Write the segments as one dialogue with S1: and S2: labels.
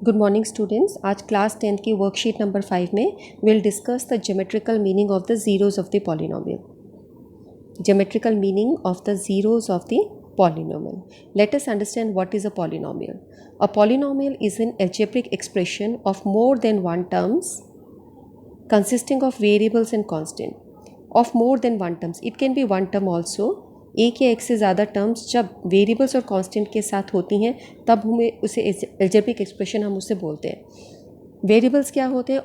S1: Good morning students. आज class 10th की worksheet number 5 में will discuss the geometrical meaning of the zeros of the polynomial. Geometrical meaning of the zeros of the polynomial. Let us understand what is a polynomial. A polynomial is an algebraic expression of more than one terms consisting of variables and constant. Of more than one terms, it can be one term also. एक या एक से ज़्यादा terms जब variables और constant के साथ होती हैं तब हमें उसे एल्जेब्रिक एक्सप्रेशन हम उसे बोलते हैं। वेरिएबल्स क्या होते हैं?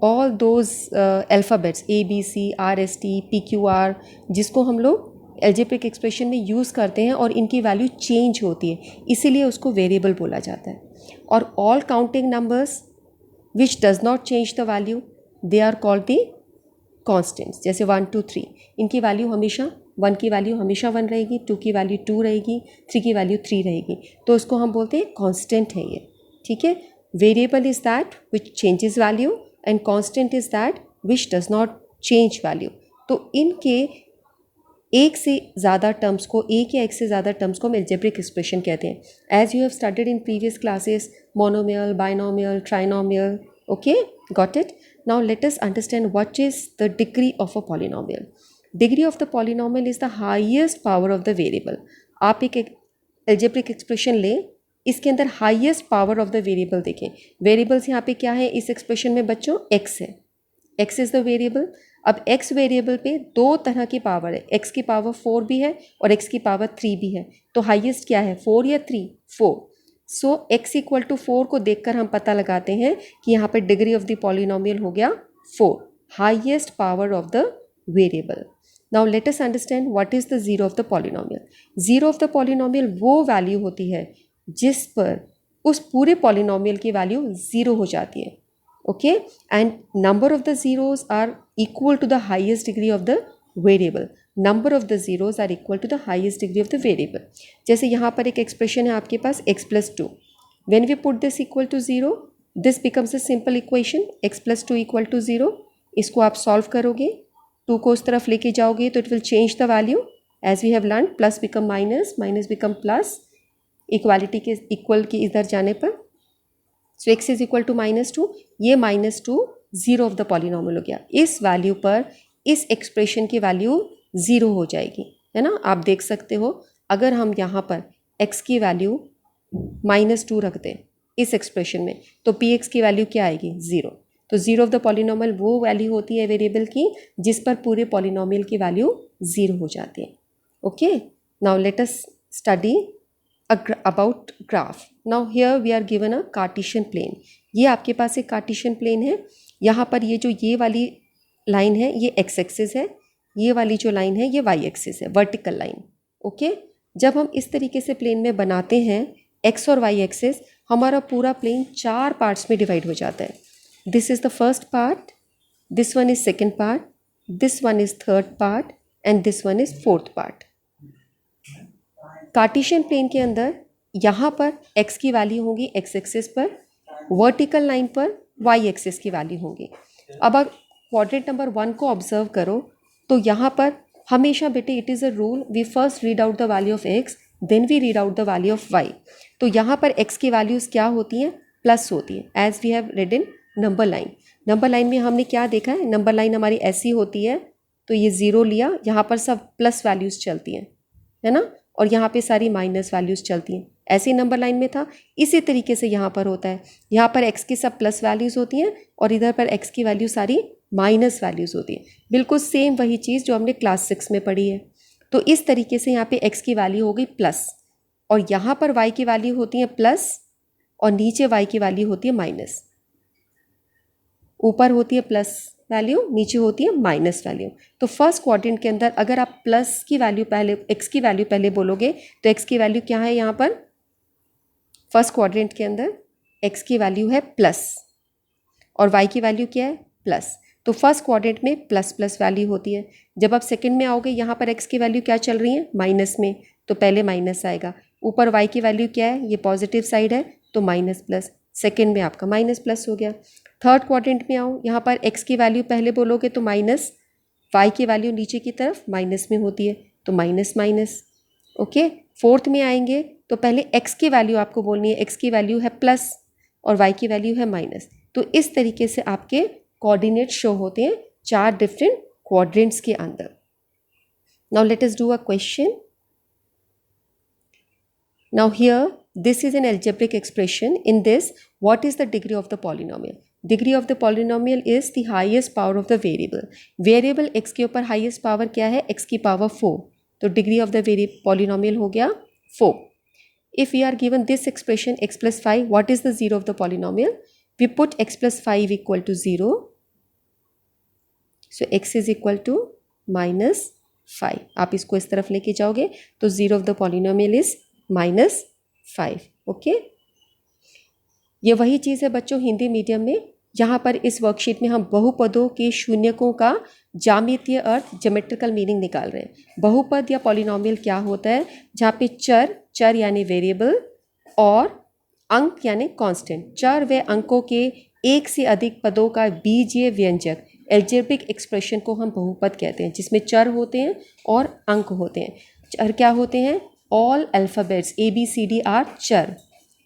S1: All those alphabets ABC RST PQR जिसको हम लोग एल्जेब्रिक एक्सप्रेशन में यूज़ करते हैं और इनकी वैल्यू चेंज होती है, इसीलिए उसको वेरिएबल बोला जाता है। और all counting numbers which does not change the value they are called the constants. जैसे 1 2 3 इनकी वैल्यू हमेशा 1 की वैल्यू हमेशा 1 रहेगी, 2 की वैल्यू 2 रहेगी, 3 की वैल्यू 3 रहेगी, तो उसको हम बोलते हैं कांस्टेंट है ये। ठीक है, variable is that which changes value and constant is that which does not change value. तो इनके एक से ज़्यादा टर्म्स को, एक या एक से ज़्यादा टर्म्स को हम एल्जेब्रिक एक्सप्रेशन कहते हैं। As you have studied in previous classes, monomial, binomial, trinomial. Okay, got it. Now let us understand what is the degree of a polynomial. Degree of the polynomial is the highest power of the variable. आप एक algebraic expression लें, इसके अंदर highest power of the variable देखें। variables यहाँ पे क्या है इस expression में बच्चों? x है। x is the variable। अब x वेरिएबल पे दो तरह की पावर है, x की पावर 4 भी है और x की पावर 3 भी है। तो हाईएस्ट क्या है, 4 या 3? 4। सो x इक्वल टू 4 को देखकर हम पता लगाते हैं कि यहाँ पे डिग्री ऑफ द पॉलिनोमियल हो गया 4, highest power of the variable. Now let us understand what is the zero of the polynomial. Zero of the polynomial वो वैल्यू होती है जिस पर उस पूरे पॉलिनोमियल की वैल्यू ज़ीरो हो जाती है। Okay, and number of the zeros are equal to the highest degree of the variable. Number of the zeros are equal to the highest degree of the variable. जैसे यहाँ पर एक expression है आपके पास x+2। When we put this equal to 0, this becomes a simple equation x+2 equal to 0। इसको आप solve करोगे, 2 को उस तरफ लेके जाओगे तो it will change the value as we have learn. Plus become minus, minus become plus, equality के इक्वल की इधर जाने पर। So x is equal to -2, ये -2 जीरो ऑफ द पॉलिनोमियल हो गया। इस वैल्यू पर इस एक्सप्रेशन की वैल्यू ज़ीरो हो जाएगी, है ना। आप देख सकते हो अगर हम यहाँ पर x की वैल्यू -2 रख दें इस एक्सप्रेशन में तो px की वैल्यू क्या आएगी, 0। तो जीरो ऑफ द पॉलिनोमियल वो वैल्यू होती है वेरिएबल की जिस पर पूरे पॉलिनोमियल की वैल्यू 0 हो जाती है। Okay, now let us study about graph. Now here we are given a Cartesian plane. ये आपके पास एक Cartesian plane है। यहाँ पर ये जो ये वाली लाइन है ये x एक्सिस है, ये वाली जो लाइन है ये y एक्सिस है, वर्टिकल लाइन। ओके, जब हम इस तरीके से प्लेन में बनाते हैं x और y एक्सिस, हमारा पूरा प्लेन 4 पार्ट्स में डिवाइड हो जाता है। This is the first part, this one is second part, this one is third part and this one is fourth part. Cartesian plane के अंदर यहाँ पर x की वैल्यू होगी x एक्सिस पर, वर्टिकल लाइन पर y एक्सिस की value होगी। अब आप क्वाड्रेंट नंबर 1 को ऑब्जर्व करो तो यहाँ पर हमेशा बेटे it is a rule, we first read out the value of x then we read out the value of y। तो यहाँ पर x की वैल्यूज़ क्या होती हैं, प्लस होती है as we have read in number line. Number line में हमने क्या देखा है, नंबर लाइन हमारी ऐसी होती है तो ये 0 लिया, यहाँ पर सब प्लस वैल्यूज़ चलती हैं, है ना, और यहाँ पे सारी माइनस वैल्यूज़ चलती हैं। ऐसे नंबर लाइन में था, इसी तरीके से यहाँ पर होता है। यहाँ पर x की सब प्लस वैल्यूज़ होती हैं और इधर पर x की वैल्यू सारी माइनस वैल्यूज़ होती हैं। बिल्कुल सेम वही चीज़ जो हमने क्लास 6 में पढ़ी है। तो इस तरीके से यहाँ पे x की वैल्यू हो गई प्लस और यहाँ पर y की वैल्यू होती है प्लस और नीचे y की वैल्यू होती है माइनस। ऊपर होती है प्लस वैल्यू, नीचे होती है माइनस वैल्यू। तो फर्स्ट क्वाड्रेंट के अंदर अगर आप प्लस की वैल्यू पहले, x की वैल्यू पहले बोलोगे तो x की वैल्यू क्या है, यहाँ पर फर्स्ट क्वाड्रेंट के अंदर x की वैल्यू है प्लस और y की वैल्यू क्या है, प्लस। तो फर्स्ट क्वाड्रेंट में प्लस प्लस वैल्यू होती है। जब आप सेकंड में आओगे यहाँ पर x की वैल्यू क्या चल रही है, माइनस में, तो पहले माइनस आएगा। ऊपर y की वैल्यू क्या है, ये पॉजिटिव साइड है तो माइनस प्लस, सेकेंड में आपका माइनस प्लस हो गया। थर्ड क्वाड्रेंट में आओ, यहाँ पर x की वैल्यू पहले बोलोगे तो माइनस, y की वैल्यू नीचे की तरफ माइनस में होती है तो माइनस माइनस। ओके, फोर्थ में आएंगे तो पहले x की वैल्यू आपको बोलनी है, x की वैल्यू है प्लस और y की वैल्यू है माइनस। तो इस तरीके से आपके कोऑर्डिनेट शो होते हैं 4 डिफरेंट क्वाड्रेंट्स के अंदर। Now let us do a question. Now here this is an algebraic expression. In this, what is the degree of the polynomial? Degree of the polynomial is the highest power of the variable. Variable x के ऊपर highest power क्या है? x की power 4. तो degree of the polynomial हो गया 4. If we are given this expression x plus 5, what is the zero of the polynomial? We put x plus 5 equal to 0. So x is equal to minus 5. आप इसको इस तरफ लेके जाओगे तो zero of the polynomial is -5. Okay, ये वही चीज़ है बच्चों हिंदी मीडियम में। यहाँ पर इस वर्कशीट में हम बहुपदों के शून्यकों का ज्यामितीय अर्थ ज्योमेट्रिकल मीनिंग निकाल रहे हैं। बहुपद या पॉलिनोमियल क्या होता है? जहाँ पे चर यानी वेरिएबल और अंक यानी कांस्टेंट, चर व अंकों के एक से अधिक पदों का बीजीय व्यंजक एल्जेब्रिक एक्सप्रेशन को हम बहुपद कहते हैं, जिसमें चर होते हैं और अंक होते हैं। चर क्या होते हैं? ऑल अल्फ़ाबेट्स ABCD आर चर।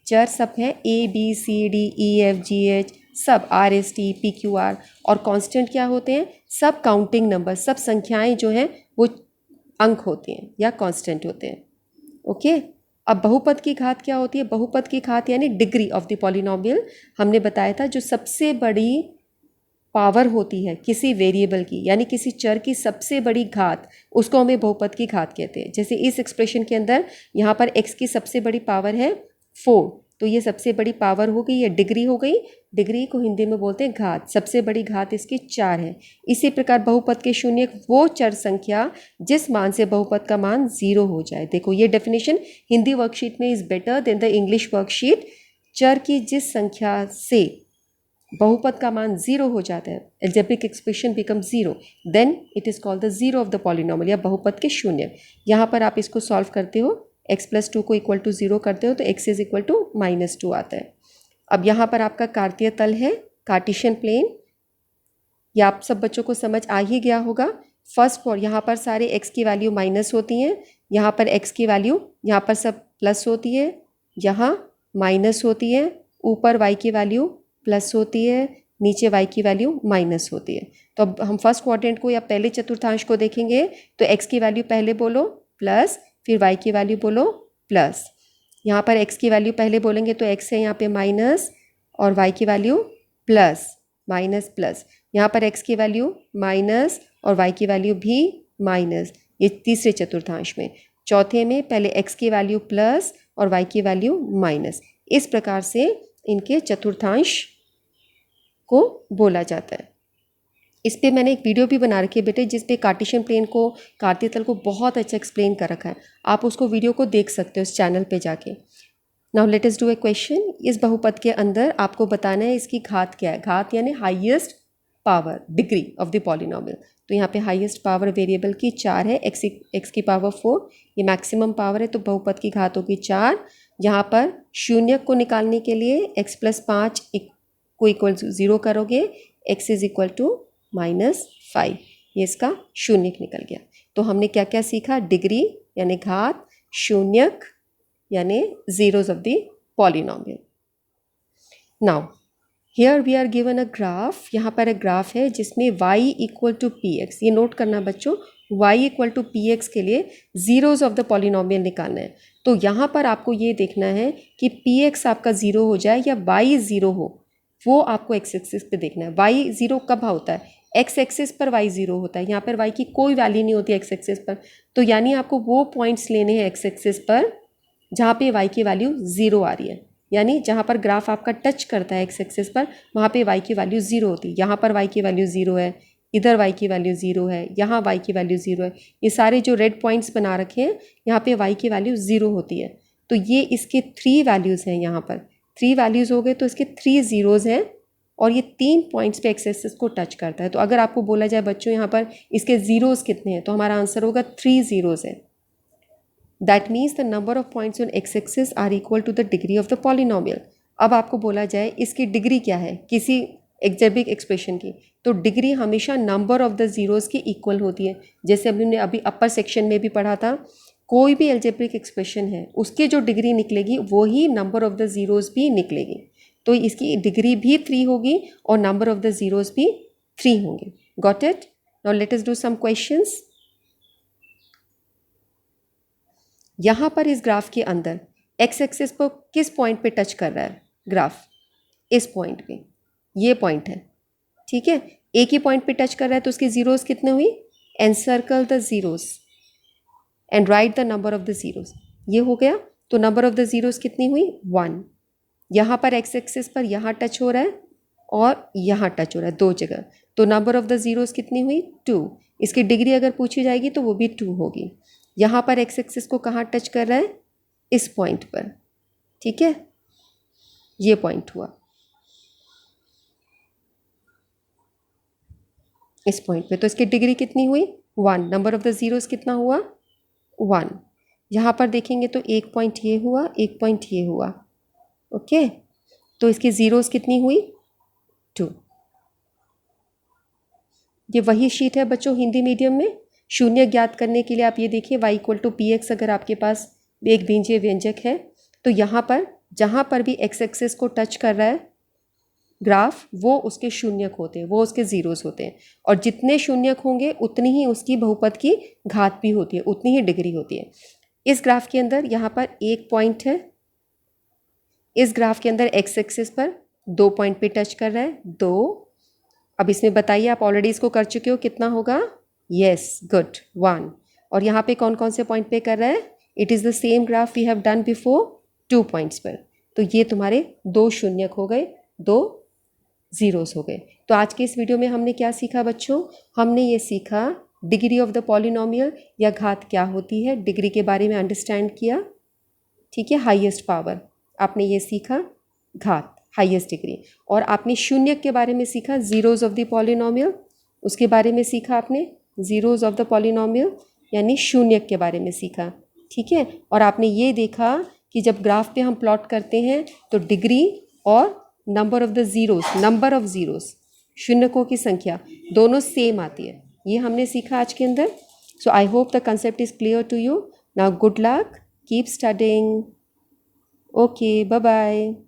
S1: चर सब है ABCD EFGH सब RST PQR। और कांस्टेंट क्या होते हैं? सब काउंटिंग नंबर, सब संख्याएं जो हैं वो अंक होते हैं या कांस्टेंट होते हैं। ओके, अब बहुपद की घात क्या होती है? बहुपद की घात यानी डिग्री ऑफ द पॉलिनोमियल। हमने बताया था जो सबसे बड़ी पावर होती है किसी वेरिएबल की यानी किसी चर की सबसे बड़ी घात, उसको हमें बहुपद की घात कहते हैं। जैसे इस एक्सप्रेशन के अंदर यहाँ पर x की सबसे बड़ी पावर है 4, तो ये सबसे बड़ी पावर हो गई, ये डिग्री हो गई। डिग्री को हिंदी में बोलते हैं घात। सबसे बड़ी घात इसकी 4 है। इसी प्रकार बहुपद के शून्य वो चर संख्या जिस मान से बहुपद का मान 0 हो जाए। देखो ये डेफिनेशन हिंदी वर्कशीट में is better than the English worksheet. चर की जिस संख्या से बहुपद का मान 0 हो जाता है, algebraic expression become 0, then it is called the zero of the polynomial या बहुपद के शून्य। यहाँ पर आप इसको सॉल्व करते हो, x+2 को इक्वल टू 0 करते हो तो x इज इक्वल टू -2 आता है। अब यहाँ पर आपका कार्तीय तल है, कार्टेशियन प्लेन। ये आप सब बच्चों को समझ आ ही गया होगा। फर्स्ट फॉर यहाँ पर सारे x की वैल्यू माइनस होती हैं, यहाँ पर x की वैल्यू यहाँ पर सब प्लस होती है, यहाँ माइनस होती है, ऊपर y की वैल्यू प्लस होती है, नीचे y की वैल्यू माइनस होती है। तो अब हम फर्स्ट क्वाड्रेंट को या पहले चतुर्थांश को देखेंगे तो x की वैल्यू पहले बोलो प्लस, फिर y की वैल्यू बोलो प्लस। यहाँ पर x की वैल्यू पहले बोलेंगे तो x है यहाँ पे माइनस और y की वैल्यू प्लस, माइनस प्लस। यहाँ पर x की वैल्यू माइनस और y की वैल्यू भी माइनस, ये तीसरे चतुर्थांश में। चौथे में पहले x की वैल्यू प्लस और y की वैल्यू माइनस। इस प्रकार से इनके चतुर्थांश को बोला जाता है। इस पे मैंने एक वीडियो भी बना रखी है बेटे, जिस पे कार्टेशियन प्लेन को, कार्तीय तल को बहुत अच्छा एक्सप्लेन कर रखा है। आप उसको वीडियो को देख सकते हो इस चैनल पे जाके। Now let us do a question. इस बहुपद के अंदर आपको बताना है इसकी घात क्या है। घात यानी highest power, degree of the polynomial. तो यहाँ पे हाईएस्ट पावर वेरिएबल की 4 है, x की पावर 4, ये मैक्सिमम पावर है, तो बहुपद की घात होगी 4। यहाँ पर शून्य को निकालने के लिए x+5 को इक्वल टू 0 करोगे, x इज इक्वल टू -5, ये इसका शून्यक निकल गया। तो हमने क्या क्या सीखा? डिग्री यानी घात, शून्यक यानी zeros of the polynomial. Now here we are given a graph. यहाँ पर एक ग्राफ है जिसमें y इक्वल टू px, ये नोट करना बच्चों, y इक्वल टू px के लिए जीरोज ऑफ द पॉलिनोमियल निकालना है। तो यहाँ पर आपको ये देखना है कि px आपका 0 हो जाए या y 0 हो, वो आपको x एक्सिस पे देखना है। y 0 कब होता है? x एक्सिस पर y 0 होता है। यहाँ पर y की कोई वैल्यू नहीं होती x एक्सिस पर। तो यानी आपको वो पॉइंट्स लेने हैं x एक्सिस पर जहाँ पे y की वैल्यू 0 आ रही है, यानी जहाँ पर ग्राफ आपका टच करता है x एक्सिस पर, वहाँ पे y की वैल्यू 0 होती है। यहाँ पर y की वैल्यू 0 है, इधर y की वैल्यू 0 है, यहाँ y की वैल्यू 0 है। ये सारे जो रेड पॉइंट्स बना रखे हैं, यहाँ पे y की वैल्यू 0 होती है। तो ये इसके 3 वैल्यूज़ हैं। यहाँ पर 3 वैल्यूज़ हो गए तो इसके 3 जीरोज़ हैं और ये 3 पॉइंट्स पे x एक्सिस को टच करता है। तो अगर आपको बोला जाए बच्चों यहाँ पर इसके जीरोज़ कितने हैं, तो हमारा आंसर होगा 3 जीरोज़ है। That means the number of points on x axis are equal to the degree of the polynomial. अब आपको बोला जाए इसकी डिग्री क्या है किसी एल्जेब्रिक एक्सप्रेशन की, तो डिग्री हमेशा नंबर ऑफ द जीरोज़ की इक्वल होती है। जैसे हमने अभी अपर सेक्शन में भी पढ़ा था कोई भी एल्जेब्रिक एक्सप्रेशन है उसके जो डिग्री निकलेगी वो ही नंबर ऑफ द ज़ीरोज़ भी निकलेगी। तो इसकी डिग्री भी 3 होगी और नंबर ऑफ द ज़ीरोज़ भी 3 होंगे। Got it? Now let us do some questions. यहाँ पर इस ग्राफ के अंदर एक्स एक्सिस को किस पॉइंट पे टच कर रहा है ग्राफ? इस पॉइंट पे, ये पॉइंट है, ठीक है। एक ही पॉइंट पे टच कर रहा है तो उसकी ज़ीरोज़ कितने हुई? Encircle the zeros and right the number of the zeros. ये हो गया। तो नंबर ऑफ द ज़ीरोज़ कितनी हुई? 1। यहाँ पर एक्स एक्सिस पर यहाँ टच हो रहा है और यहाँ टच हो रहा है, 2 जगह। तो नंबर ऑफ द ज़ीरोज़ कितनी हुई? 2। इसकी डिग्री अगर पूछी जाएगी तो वो भी 2 होगी। यहाँ पर एक्स एक्सिस को कहाँ टच कर रहा है? इस पॉइंट पर, ठीक है। ये पॉइंट हुआ इस पॉइंट पे, तो इसकी डिग्री कितनी हुई? 1। नंबर ऑफ द ज़ीरोज़ कितना हुआ? 1। यहाँ पर देखेंगे तो एक पॉइंट ये हुआ, एक पॉइंट ये हुआ, ओके। तो इसकी ज़ीरोज़ कितनी हुई? 2। ये वही शीट है बच्चों हिंदी मीडियम में। शून्य ज्ञात करने के लिए आप ये देखिए y equal to p x अगर आपके पास एक बीजीय व्यंजक है तो यहाँ पर जहाँ पर भी एक्स एक्सिस को टच कर रहा है ग्राफ, वो उसके शून्यक होते हैं, वो उसके ज़ीरोज़ होते हैं। और जितने शून्यक होंगे उतनी ही उसकी बहुपद की घात भी होती है, उतनी ही डिग्री होती है। इस ग्राफ के अंदर यहाँ पर एक पॉइंट है, इस ग्राफ के अंदर एक्स एक्सिस पर 2 पॉइंट पे टच कर रहा है, 2। अब इसमें बताइए, आप ऑलरेडी इसको कर चुके हो, कितना होगा? Yes, good, 1। और यहाँ पे कौन कौन से पॉइंट पे कर रहा है? It is the same graph we have done before, 2 points पर। तो ये तुम्हारे 2 शून्यक हो गए, 2 ज़ीरोज़ हो गए। तो आज के इस वीडियो में हमने क्या सीखा बच्चों? हमने ये सीखा डिग्री ऑफ द पॉलिनोमियल या घात क्या होती है, डिग्री के बारे में अंडरस्टैंड किया, ठीक है। हाईएस्ट पावर आपने ये सीखा, घात हाईएस्ट डिग्री। और आपने शून्यक के बारे में सीखा, ज़ीरोज़ ऑफ द पॉलिनोमियल, उसके बारे में सीखा आपने, ज़ीरोज़ ऑफ द पॉलिनोमियल यानी शून्यक के बारे में सीखा, ठीक है। और आपने ये देखा कि जब ग्राफ पे हम प्लॉट करते हैं तो डिग्री और number of the zeros, number of zeros, शून्यकों की संख्या दोनों सेम आती है। ये हमने सीखा आज के अंदर। So I hope the concept is clear to you. Now good luck, keep studying. Okay, bye bye.